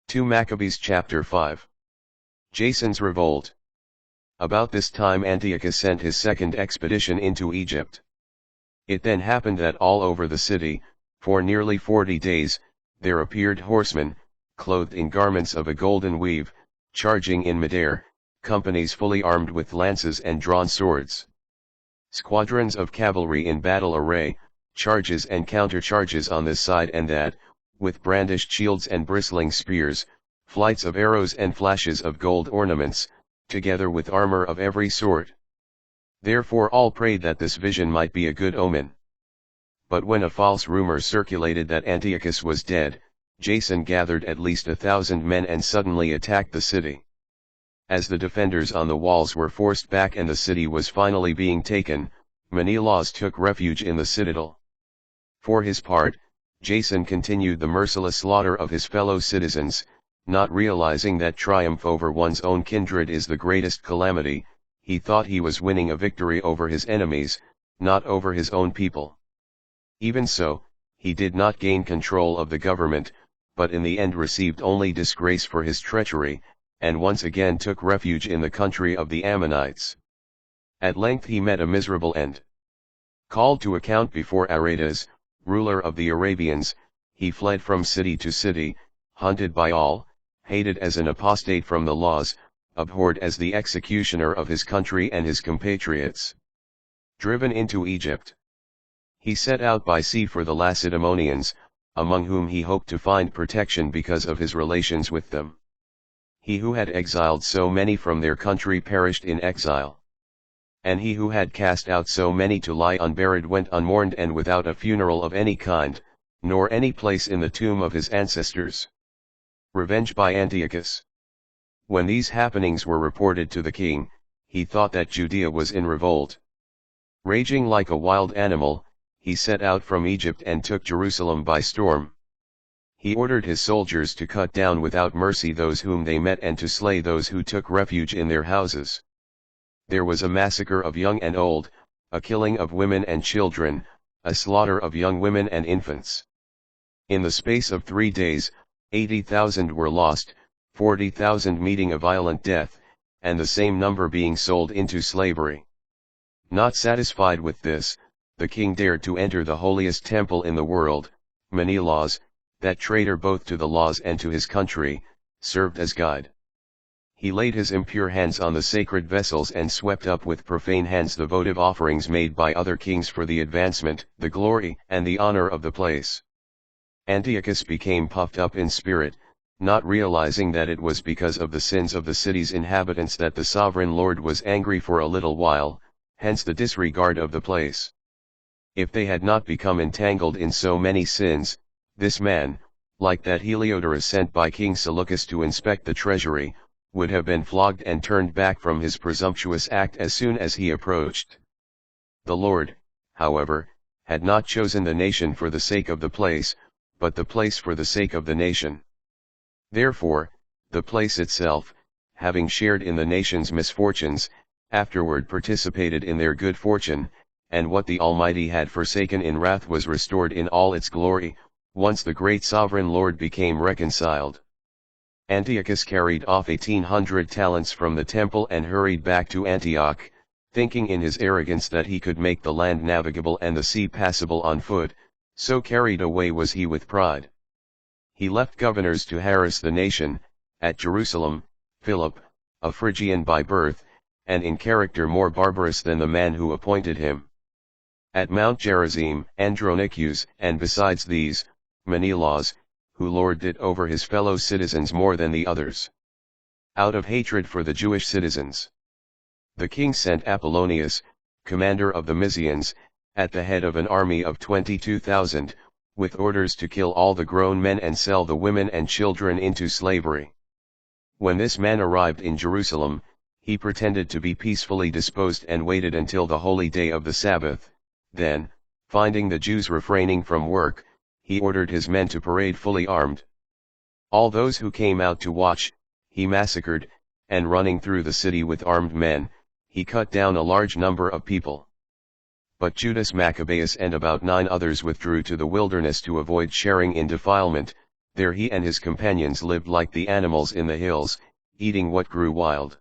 2 Maccabees chapter 5. Jason's revolt. About this time Antiochus sent his second expedition into Egypt. It then happened that all over the city, for nearly 40 days, there appeared horsemen, clothed in garments of a golden weave, charging in midair, companies fully armed with lances and drawn swords. Squadrons of cavalry in battle array, charges and countercharges on this side and that, with brandished shields and bristling spears, flights of arrows and flashes of gold ornaments, together with armor of every sort. Therefore all prayed that this vision might be a good omen. But when a false rumor circulated that Antiochus was dead, Jason gathered at least 1,000 men and suddenly attacked the city. As the defenders on the walls were forced back and the city was finally being taken, Menelaus took refuge in the citadel. For his part, Jason continued the merciless slaughter of his fellow citizens, not realizing that triumph over one's own kindred is the greatest calamity. He thought he was winning a victory over his enemies, not over his own people. Even so, he did not gain control of the government, but in the end received only disgrace for his treachery, and once again took refuge in the country of the Ammonites. At length he met a miserable end. Called to account before Aretas, ruler of the Arabians, he fled from city to city, hunted by all, hated as an apostate from the laws, abhorred as the executioner of his country and his compatriots. Driven into Egypt, he set out by sea for the Lacedaemonians, among whom he hoped to find protection because of his relations with them. He who had exiled so many from their country perished in exile. And he who had cast out so many to lie unburied went unmourned and without a funeral of any kind, nor any place in the tomb of his ancestors. Revenge by Antiochus. When these happenings were reported to the king, he thought that Judea was in revolt. Raging like a wild animal, he set out from Egypt and took Jerusalem by storm. He ordered his soldiers to cut down without mercy those whom they met and to slay those who took refuge in their houses. There was a massacre of young and old, a killing of women and children, a slaughter of young women and infants. In the space of 3 days, 80,000 were lost, 40,000 meeting a violent death, and the same number being sold into slavery. Not satisfied with this, the king dared to enter the holiest temple in the world. Menelaus, that traitor both to the laws and to his country, served as guide. He laid his impure hands on the sacred vessels and swept up with profane hands the votive offerings made by other kings for the advancement, the glory, and the honor of the place. Antiochus became puffed up in spirit, not realizing that it was because of the sins of the city's inhabitants that the sovereign Lord was angry for a little while, hence the disregard of the place. If they had not become entangled in so many sins, this man, like that Heliodorus sent by King Seleucus to inspect the treasury, would have been flogged and turned back from his presumptuous act as soon as he approached. The Lord, however, had not chosen the nation for the sake of the place, but the place for the sake of the nation. Therefore, the place itself, having shared in the nation's misfortunes, afterward participated in their good fortune, and what the Almighty had forsaken in wrath was restored in all its glory, once the great sovereign Lord became reconciled. Antiochus carried off 1,800 talents from the temple and hurried back to Antioch, thinking in his arrogance that he could make the land navigable and the sea passable on foot, so carried away was he with pride. He left governors to harass the nation, at Jerusalem, Philip, a Phrygian by birth, and in character more barbarous than the man who appointed him. At Mount Gerizim, Andronicus, and besides these, Menelaus, who lorded it over his fellow citizens more than the others. Out of hatred for the Jewish citizens, the king sent Apollonius, commander of the Mysians, at the head of an army of 22,000, with orders to kill all the grown men and sell the women and children into slavery. When this man arrived in Jerusalem, he pretended to be peacefully disposed and waited until the holy day of the Sabbath. Then, finding the Jews refraining from work, he ordered his men to parade fully armed. All those who came out to watch, he massacred, and running through the city with armed men, he cut down a large number of people. But Judas Maccabeus and about 9 others withdrew to the wilderness to avoid sharing in defilement, There he and his companions lived like the animals in the hills, eating what grew wild.